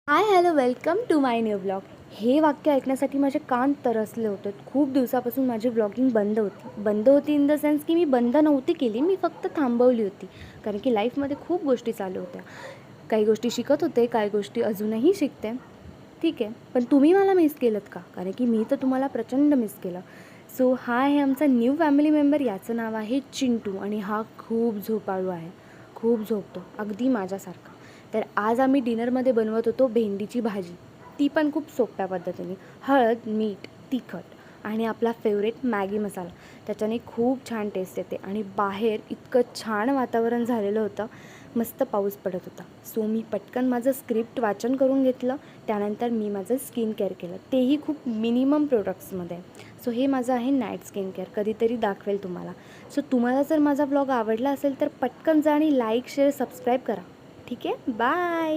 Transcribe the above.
High hello welcome to my new blog. हे वाक्य ऐकण्यासाठी माझे कान तरसले होते. खूप दिवसापासून माझी ब्लॉगिंग बंद होती इन द सेन्स की मी बंद नव्हती केली, मी फक्त थांबवली होती. कारण की लाईफमध्ये खूप गोष्टी चालू होत्या. काही गोष्टी शिकत होते, काही गोष्टी अजूनही शिकते. ठीक आहे, पण तुम्ही मला मिस केलंत का? कारण की मी तर तुम्हाला प्रचंड मिस केलं. सो हा आहे आमचा न्यू फॅमिली मेंबर, याचं नाव आहे चिंटू आणि हा खूप झोपाळू आहे. खूप झोपतो, अगदी माझ्यासारखा. तर आज आम्ही डिनरमध्ये बनवत होतो भेंडीची भाजी, ती पण खूप सोप्या पद्धतीने. हळद, मीठ, तिखट आणि आपला फेवरेट मॅगी मसाला. त्याच्याने खूप छान टेस्ट येते आणि बाहेर इतकं छान वातावरण झालेलं होतं, मस्त पाऊस पडत होता. सो मी पटकन माझं स्क्रिप्ट वाचन करून घेतलं. त्यानंतर मी माझं स्किन केअर केलं, तेही खूप मिनिमम प्रोडक्ट्समध्ये. सो हे माझं आहे नाईट स्किन केअर, कधीतरी दाखवेल तुम्हाला. सो तुम्हाला जर माझा ब्लॉग आवडला असेल तर पटकन जा आणि लाईक शेअर सबस्क्राईब करा. ठीक आहे, बाय.